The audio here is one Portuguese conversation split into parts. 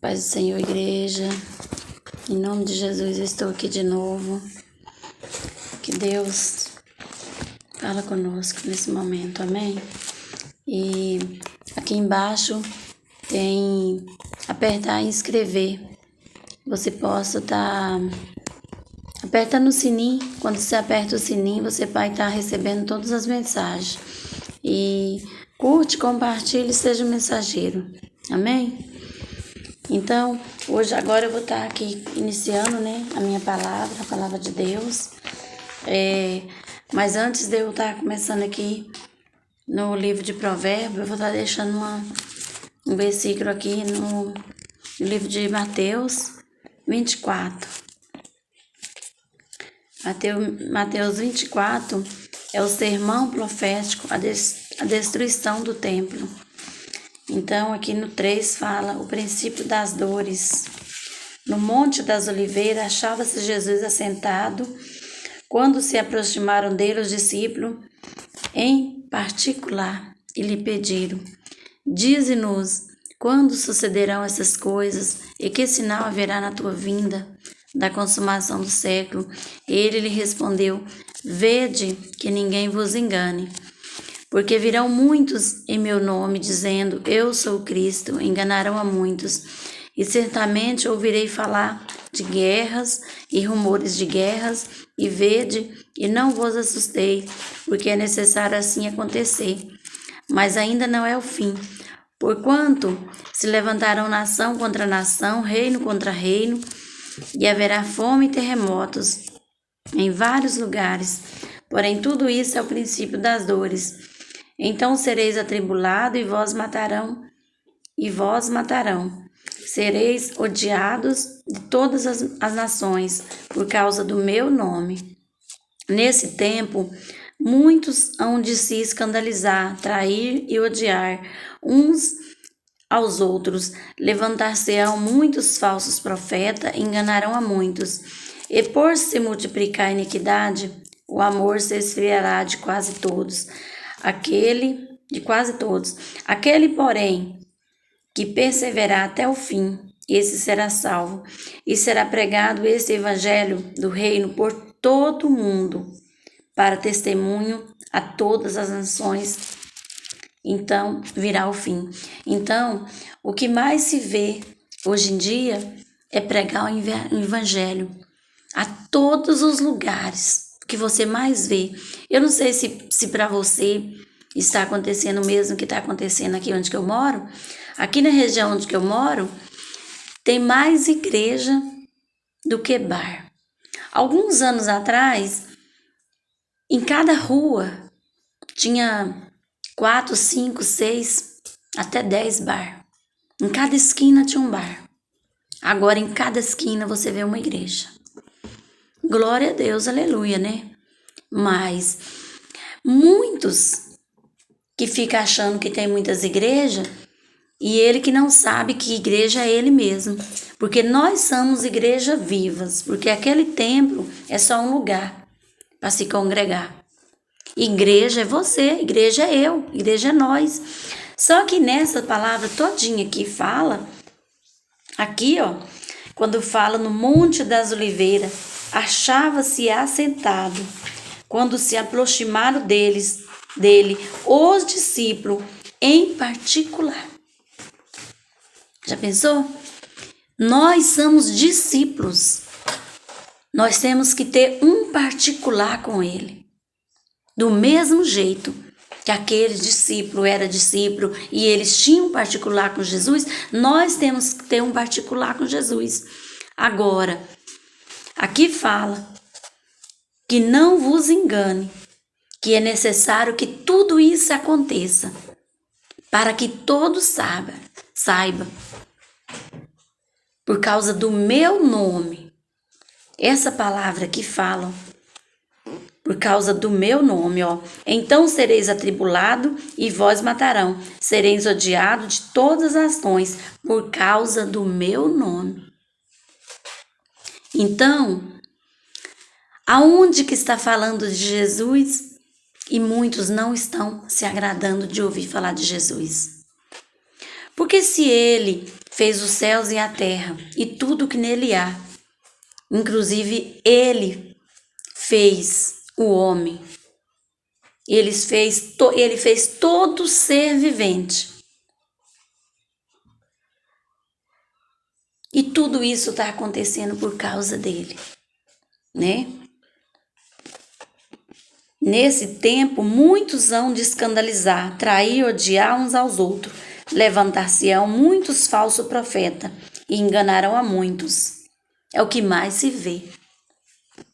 Paz do Senhor, igreja. Em nome de Jesus, eu estou aqui de novo. Que Deus fala conosco nesse momento, amém? E aqui embaixo tem apertar em inscrever. Você possa estar aperta no sininho. Quando você aperta o sininho, você vai estar recebendo todas as mensagens. E curte, compartilhe, seja um mensageiro. Amém? Então, agora eu vou estar aqui iniciando, a minha palavra, a palavra de Deus. Mas antes de eu estar começando aqui no livro de Provérbios, eu vou estar deixando um versículo aqui no livro de Mateus 24. Mateus 24 é o sermão profético, a destruição do templo. Então, aqui no 3 fala o princípio das dores. No Monte das Oliveiras achava-se Jesus assentado. Quando se aproximaram dele os discípulos, em particular, e lhe pediram: dize-nos quando sucederão essas coisas e que sinal haverá na tua vinda da consumação do século. Ele lhe respondeu: vede que ninguém vos engane. Porque virão muitos em meu nome, dizendo, eu sou o Cristo, enganarão a muitos. E certamente ouvirei falar de guerras e rumores de guerras, e vede, e não vos assustei, porque é necessário assim acontecer. Mas ainda não é o fim. Porquanto se levantarão nação contra nação, reino contra reino, e haverá fome e terremotos em vários lugares. Porém, tudo isso é o princípio das dores. Então sereis atribulados e vós matarão. Sereis odiados de todas as nações por causa do meu nome. Nesse tempo, muitos hão de se escandalizar, trair e odiar uns aos outros. Levantar-se-ão muitos falsos profetas, enganarão a muitos. E por se multiplicar a iniquidade, o amor se esfriará de quase todos. Aquele, porém, que perseverar até o fim, esse será salvo, e será pregado esse evangelho do reino por todo o mundo, para testemunho a todas as nações. Então virá o fim. Então, o que mais se vê hoje em dia é pregar o evangelho a todos os lugares que você mais vê. Eu não sei se para você está acontecendo o mesmo que está acontecendo aqui onde que eu moro. Aqui na região onde que eu moro, tem mais igreja do que bar. Alguns anos atrás, em cada rua, tinha 4, 5, 6, até 10 bar. Em cada esquina tinha um bar. Agora, em cada esquina, você vê uma igreja. Glória a Deus, aleluia, né? Mas muitos que ficam achando que tem muitas igrejas e ele que não sabe que igreja é ele mesmo. Porque nós somos igreja vivas, porque aquele templo é só um lugar para se congregar. Igreja é você, igreja é eu, igreja é nós. Só que nessa palavra todinha que fala, aqui quando fala no Monte das Oliveiras, achava-se assentado. Quando se aproximaram dele, os discípulos em particular. Já pensou? Nós somos discípulos. Nós temos que ter um particular com ele. Do mesmo jeito que aquele discípulo era discípulo e eles tinham um particular com Jesus, nós temos que ter um particular com Jesus. Agora, aqui fala que não vos engane, que é necessário que tudo isso aconteça, para que todos saibam, por causa do meu nome. Essa palavra que fala, por causa do meu nome, então sereis atribulados e vós matarão, sereis odiados de todas as nações, por causa do meu nome. Então, aonde que está falando de Jesus e muitos não estão se agradando de ouvir falar de Jesus? Porque se ele fez os céus e a terra e tudo que nele há. Inclusive, ele fez o homem. Ele fez todo ser vivente. E tudo isso está acontecendo por causa dele, né? Nesse tempo, muitos hão de escandalizar, trair e odiar uns aos outros. Levantar-se-ão muitos falsos profetas e enganarão a muitos. É o que mais se vê.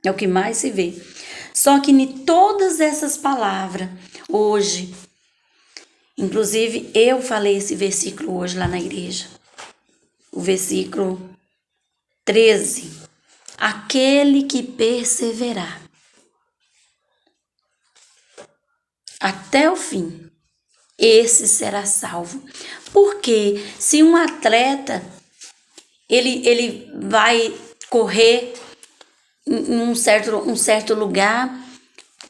É o que mais se vê. Só que em todas essas palavras, hoje, inclusive eu falei esse versículo hoje lá na igreja. O versículo 13. Aquele que perseverar até o fim, esse será salvo. Porque se um atleta, ele vai correr em um certo lugar,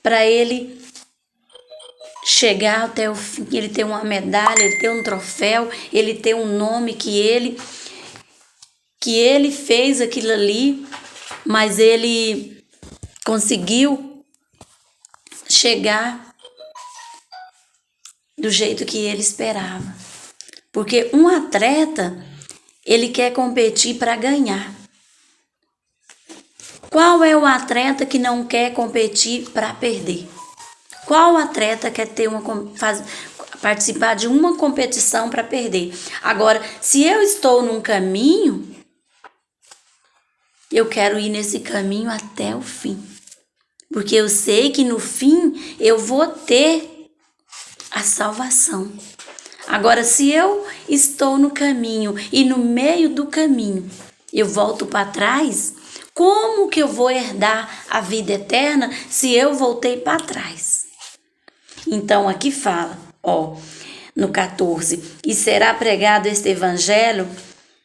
para ele chegar até o fim, ele ter uma medalha, ele ter um troféu, ele ter um nome que ele fez aquilo ali, mas ele conseguiu chegar do jeito que ele esperava. Porque um atleta, ele quer competir para ganhar. Qual é o atleta que não quer competir para perder? Qual atleta quer ter participar de uma competição para perder? Agora, se eu estou num caminho, eu quero ir nesse caminho até o fim. Porque eu sei que no fim eu vou ter a salvação. Agora, se eu estou no caminho e no meio do caminho eu volto para trás, como que eu vou herdar a vida eterna se eu voltei para trás? Então aqui fala, no 14, e será pregado este evangelho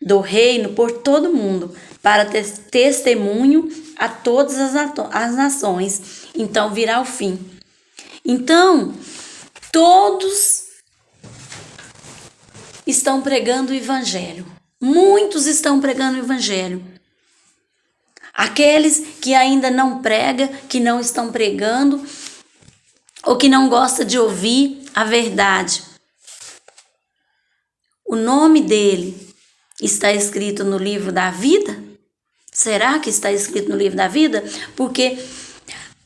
do reino por todo mundo, para testemunho a todas as nações. Então virá o fim. Então, todos estão pregando o evangelho. Muitos estão pregando o evangelho. Aqueles que ainda não pregam, que não estão pregando, ou que não gostam de ouvir a verdade. O nome dele está escrito no livro da vida? Será que está escrito no livro da vida? Porque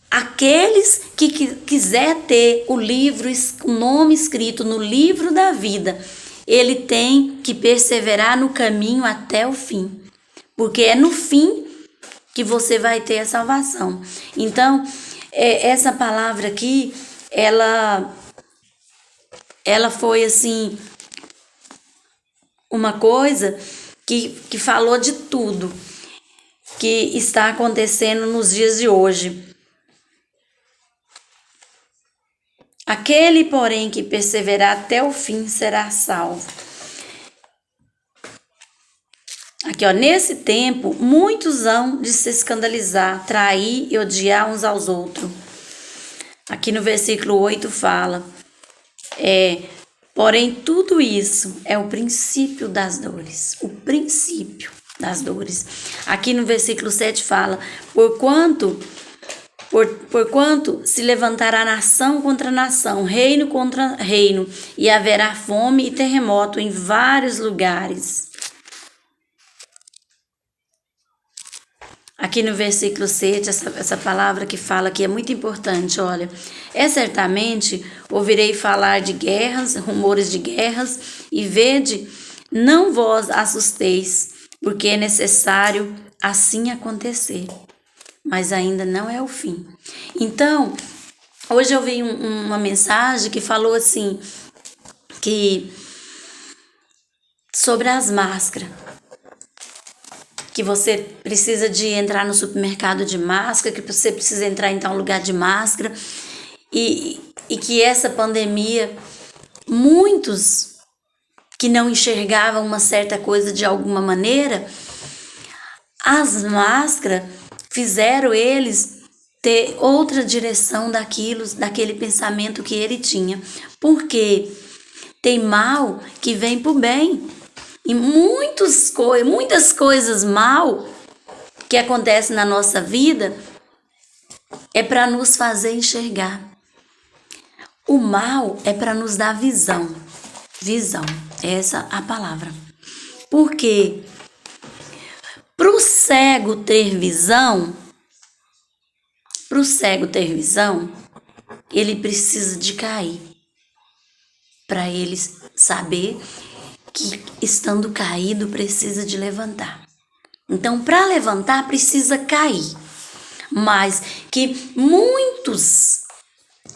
aqueles que quiser ter o nome escrito no livro da vida, ele tem que perseverar no caminho até o fim. Porque é no fim que você vai ter a salvação. Então, essa palavra aqui, ela foi assim, uma coisa que falou de tudo que está acontecendo nos dias de hoje. Aquele, porém, que perseverar até o fim será salvo. Aqui, nesse tempo, muitos hão de se escandalizar, trair e odiar uns aos outros. Aqui no versículo 8 fala, porém tudo isso é o princípio das dores. O princípio das dores. Aqui no versículo 7 fala, porquanto se levantará nação contra nação, reino contra reino, e haverá fome e terremoto em vários lugares. Aqui no versículo 7, essa palavra que fala que é muito importante, olha. Certamente ouvirei falar de guerras, rumores de guerras, e vede, não vos assusteis, porque é necessário assim acontecer. Mas ainda não é o fim. Então, hoje eu vi uma mensagem que falou assim, sobre as máscaras. Que você precisa de entrar no supermercado de máscara, que você precisa entrar em tal lugar de máscara, e que essa pandemia, muitos que não enxergavam uma certa coisa de alguma maneira, as máscaras fizeram eles ter outra direção daquele pensamento que ele tinha, porque tem mal que vem pro bem. E muitas coisas mal que acontecem na nossa vida é para nos fazer enxergar. O mal é para nos dar visão. Visão, essa é a palavra. Porque para o cego ter visão, ele precisa de cair. Para ele saber que estando caído precisa de levantar. Então, para levantar precisa cair. Mas que muitos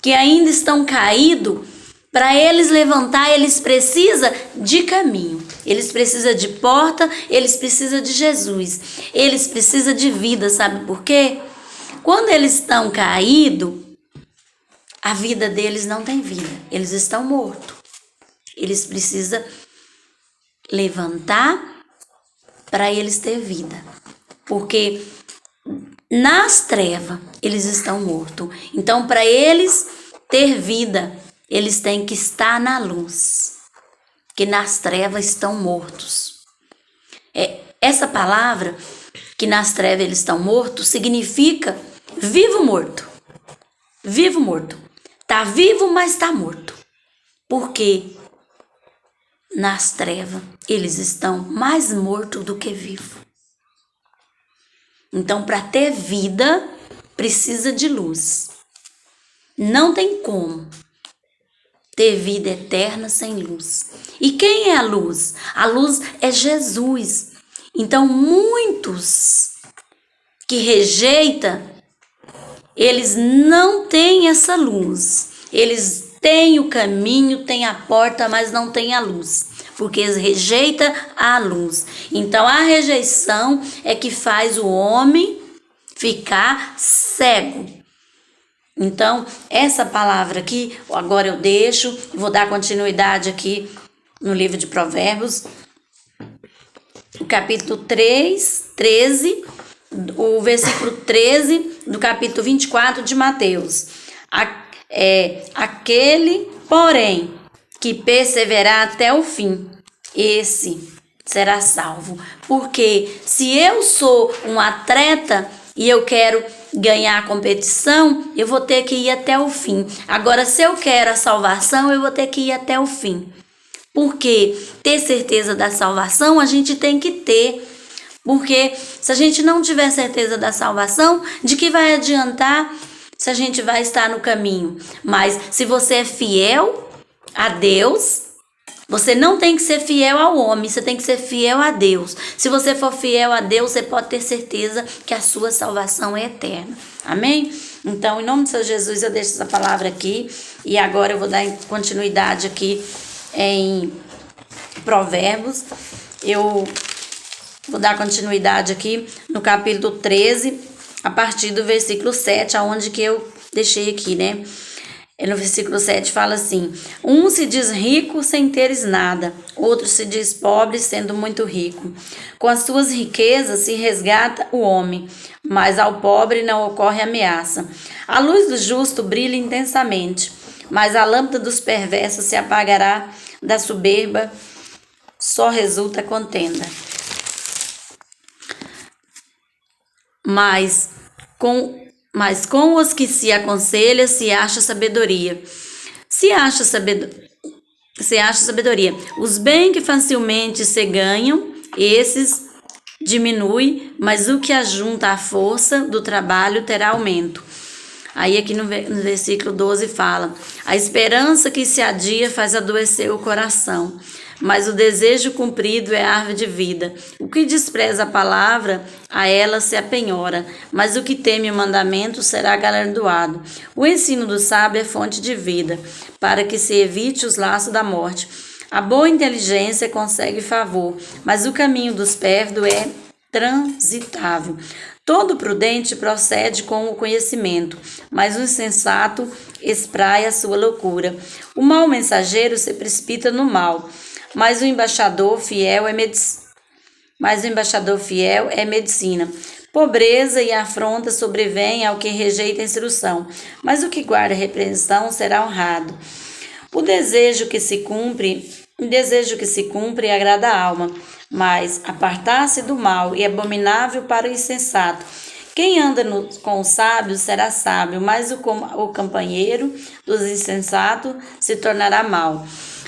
que ainda estão caídos, para eles levantar, eles precisam de caminho. Eles precisam de porta, eles precisam de Jesus. Eles precisam de vida, sabe por quê? Quando eles estão caídos, a vida deles não tem vida. Eles estão mortos. Eles precisam levantar para eles ter vida. Porque nas trevas eles estão mortos. Então, para eles ter vida, eles têm que estar na luz. Que nas trevas estão mortos. Essa palavra, que nas trevas eles estão mortos, significa vivo morto. Vivo morto. Tá vivo, mas tá morto. Porque nas trevas eles estão mais mortos do que vivos. Então, para ter vida, precisa de luz. Não tem como ter vida eterna sem luz. E quem é a luz? A luz é Jesus. Então, muitos que rejeitam, eles não têm essa luz. Eles têm o caminho, têm a porta, mas não têm a luz. Porque eles rejeitam a luz. Então, a rejeição é que faz o homem ficar cego. Então, essa palavra aqui, agora eu deixo, vou dar continuidade aqui no livro de Provérbios, o capítulo 13, o versículo 13 do capítulo 24 de Mateus. Aquele, porém, que perseverar até o fim, esse será salvo. Porque se eu sou um atleta e eu quero ganhar a competição, eu vou ter que ir até o fim. Agora, se eu quero a salvação, eu vou ter que ir até o fim. Porque ter certeza da salvação, a gente tem que ter. Porque se a gente não tiver certeza da salvação, de que vai adiantar se a gente vai estar no caminho? Mas se você é fiel a Deus, você não tem que ser fiel ao homem, você tem que ser fiel a Deus. Se você for fiel a Deus, você pode ter certeza que a sua salvação é eterna. Amém? Então, em nome de Senhor Jesus, eu deixo essa palavra aqui. E agora eu vou dar continuidade aqui em Provérbios. Eu vou dar continuidade aqui no capítulo 13, a partir do versículo 7, aonde que eu deixei aqui, né? No versículo 7 fala assim: um se diz rico sem teres nada, outro se diz pobre sendo muito rico. Com as suas riquezas se resgata o homem, mas ao pobre não ocorre ameaça. A luz do justo brilha intensamente, mas a lâmpada dos perversos se apagará. Da soberba só resulta contenda. Mas com os que se aconselha se acha sabedoria. Se acha sabedoria. Os bens que facilmente se ganham, esses diminui, mas o que ajunta a força do trabalho terá aumento. Aí aqui no versículo 12 fala: a esperança que se adia faz adoecer o coração, mas o desejo cumprido é árvore de vida. O que despreza a palavra, a ela se apenhora, mas o que teme o mandamento será galardoado. O ensino do sábio é fonte de vida, para que se evite os laços da morte. A boa inteligência consegue favor, mas o caminho dos pérfidos é transitável. Todo prudente procede com o conhecimento, mas o insensato espraia a sua loucura. O mau mensageiro se precipita no mal, mas o embaixador fiel é medicina. Pobreza e afronta sobrevêm ao que rejeita a instrução, mas o que guarda a repreensão será honrado. O desejo que se cumpre um desejo que se cumpre e agrada a alma, mas apartar-se do mal é abominável para o insensato. Quem anda com os sábios será sábio, mas o companheiro dos insensatos se tornará mau.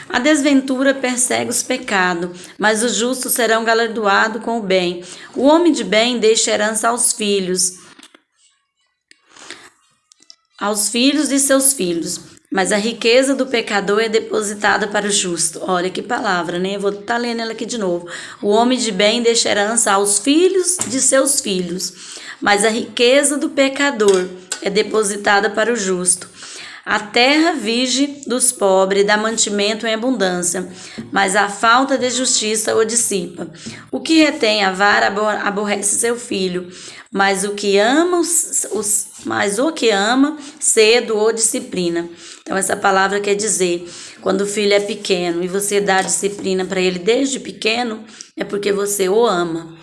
A desventura persegue os pecados, mas os justos serão galardoados com o bem. O homem de bem deixa herança aos filhos de seus filhos, mas a riqueza do pecador é depositada para o justo. Olha que palavra, né? Eu vou estar lendo ela aqui de novo. O homem de bem deixa herança aos filhos de seus filhos, mas a riqueza do pecador é depositada para o justo. A terra vige dos pobres dá mantimento em abundância, mas a falta de justiça o dissipa. O que retém a vara aborrece seu filho, mas o que ama cedo o disciplina. Então essa palavra quer dizer, quando o filho é pequeno e você dá disciplina para ele desde pequeno, é porque você o ama.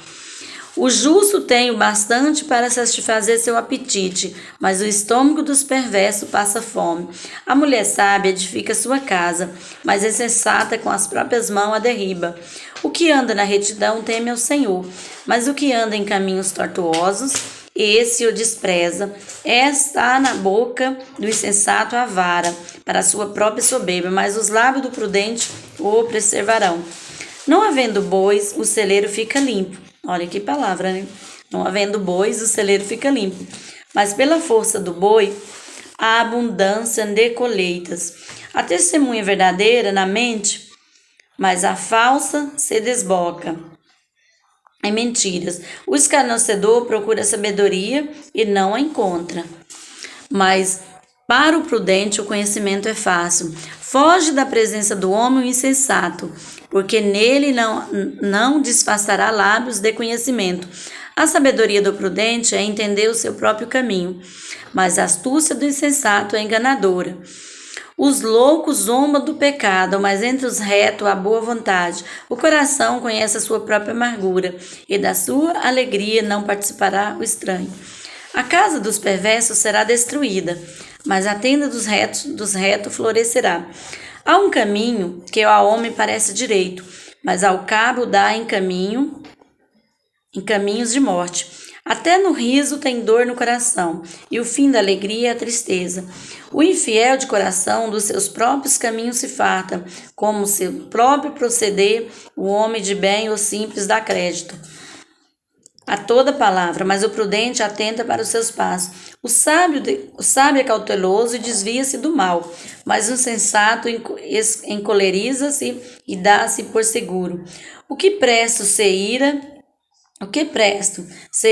O justo tem o bastante para satisfazer seu apetite, mas o estômago dos perversos passa fome. A mulher sábia edifica sua casa, mas a insensata com as próprias mãos a derriba. O que anda na retidão teme ao Senhor, mas o que anda em caminhos tortuosos, esse o despreza. Está na boca do insensato a vara, para a sua própria soberba, mas os lábios do prudente o preservarão. Não havendo bois, o celeiro fica limpo. Olha que palavra, né? Não havendo bois, o celeiro fica limpo. Mas pela força do boi, há abundância de colheitas. A testemunha verdadeira na mente, mas a falsa se desboca em mentiras. O escarnecedor procura sabedoria e não a encontra. Mas para o prudente o conhecimento é fácil. Foge da presença do homem insensato, porque nele não disfarçará lábios de conhecimento. A sabedoria do prudente é entender o seu próprio caminho, mas a astúcia do insensato é enganadora. Os loucos zombam do pecado, mas entre os retos há boa vontade. O coração conhece a sua própria amargura, e da sua alegria não participará o estranho. A casa dos perversos será destruída, mas a tenda dos retos florescerá. Há um caminho que ao homem parece direito, mas ao cabo dá em caminhos de morte. Até no riso tem dor no coração, e o fim da alegria é a tristeza. O infiel de coração dos seus próprios caminhos se farta, como seu próprio proceder, o homem de bem ou simples dá crédito a toda palavra, mas o prudente atenta para os seus passos. O sábio é cauteloso e desvia-se do mal, mas o sensato encoleriza-se e dá-se por seguro. O que presto se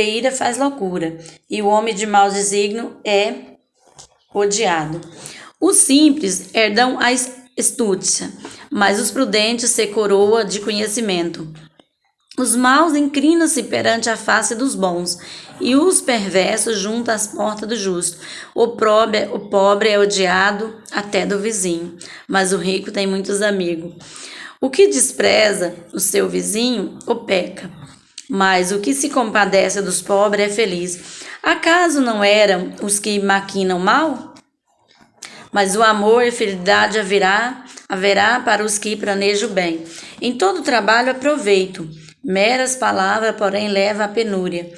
ira faz loucura, e o homem de mau desígnio é odiado. Os simples herdam a astúcia, mas os prudentes se coroa de conhecimento. Os maus inclinam-se perante a face dos bons, e os perversos juntam às portas do justo. O pobre é odiado até do vizinho, mas o rico tem muitos amigos. O que despreza o seu vizinho, o peca, mas o que se compadece dos pobres é feliz. Acaso não eram os que maquinam mal? Mas o amor e fidelidade haverá para os que planejam bem. Em todo trabalho há proveito. Meras palavras, porém, leva à penúria.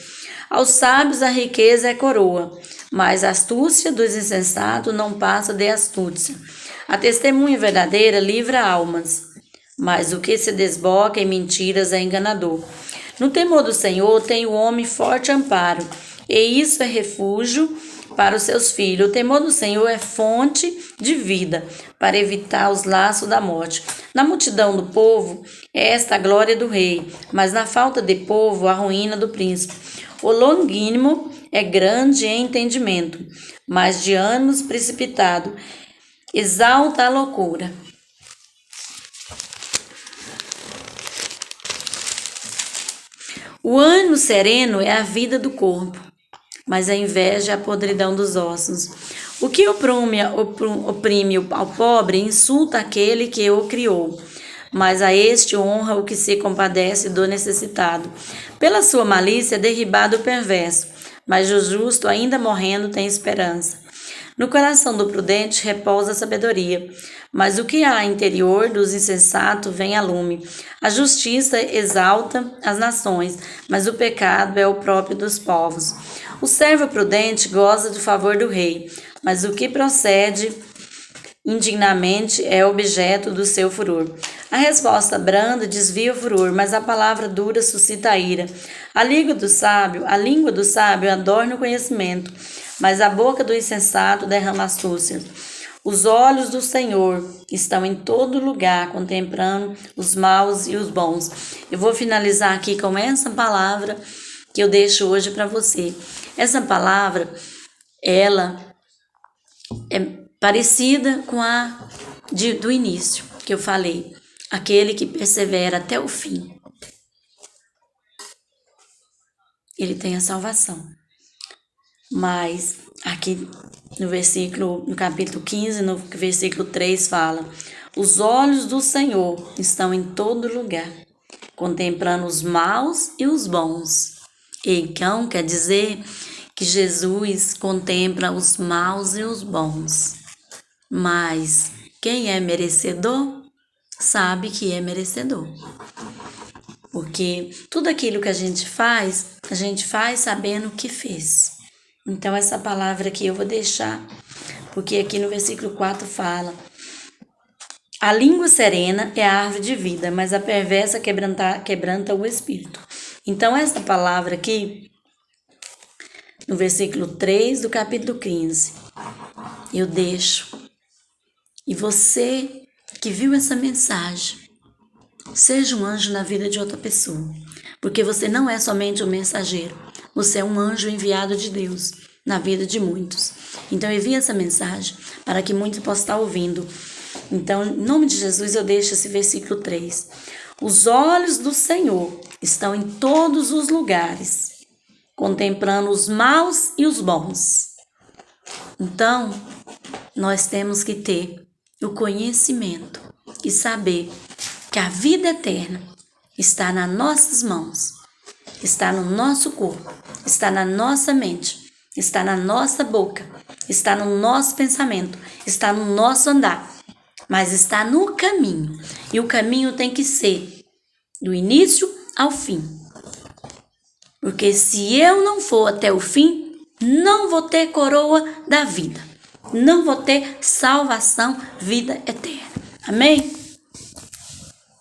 Aos sábios a riqueza é coroa, mas a astúcia dos insensatos não passa de astúcia. A testemunha verdadeira livra almas, mas o que se desboca em mentiras é enganador. No temor do Senhor tem o homem forte amparo, e isso é refúgio para os seus filhos. O temor do Senhor é fonte de vida, para evitar os laços da morte. Na multidão do povo é esta a glória do rei, mas na falta de povo a ruína do príncipe. O longínimo é grande em entendimento, mas de ânimos precipitado exalta a loucura. O ânimo sereno é a vida do corpo, mas a inveja é a podridão dos ossos. O que oprime ao pobre insulta aquele que o criou, mas a este honra o que se compadece do necessitado. Pela sua malícia é derribado o perverso, mas o justo, ainda morrendo, tem esperança. No coração do prudente repousa a sabedoria, mas o que há interior dos insensatos vem a lume. A justiça exalta as nações, mas o pecado é o próprio dos povos. O servo prudente goza do favor do rei, mas o que procede indignamente é objeto do seu furor. A resposta branda desvia o furor, mas a palavra dura suscita a ira. A língua do sábio adorna o conhecimento, mas a boca do insensato derrama astúcia. Os olhos do Senhor estão em todo lugar, contemplando os maus e os bons. Eu vou finalizar aqui com essa palavra que eu deixo hoje para você. Essa palavra, ela é parecida com a do início, que eu falei. Aquele que persevera até o fim, ele tem a salvação. Mas aqui no capítulo 15, no versículo 3 fala: os olhos do Senhor estão em todo lugar, contemplando os maus e os bons. Então quer dizer que Jesus contempla os maus e os bons. Mas quem é merecedor, sabe que é merecedor. Porque tudo aquilo que a gente faz sabendo o que fez. Então essa palavra aqui eu vou deixar, porque aqui no versículo 4 fala: a língua serena é a árvore de vida, mas a perversa quebranta o espírito. Então essa palavra aqui, no versículo 3 do capítulo 15, eu deixo. E você que viu essa mensagem, seja um anjo na vida de outra pessoa, porque você não é somente um mensageiro, você é um anjo enviado de Deus na vida de muitos. Então envie essa mensagem para que muitos possam estar ouvindo. Então, em nome de Jesus, eu deixo esse versículo 3. Os olhos do Senhor estão em todos os lugares, contemplando os maus e os bons. Então, nós temos que ter o conhecimento e saber que a vida eterna está nas nossas mãos, está no nosso corpo, está na nossa mente, está na nossa boca, está no nosso pensamento, está no nosso andar, mas está no caminho. E o caminho tem que ser do início ao fim. Porque se eu não for até o fim, não vou ter coroa da vida. Não vou ter salvação, vida eterna. Amém?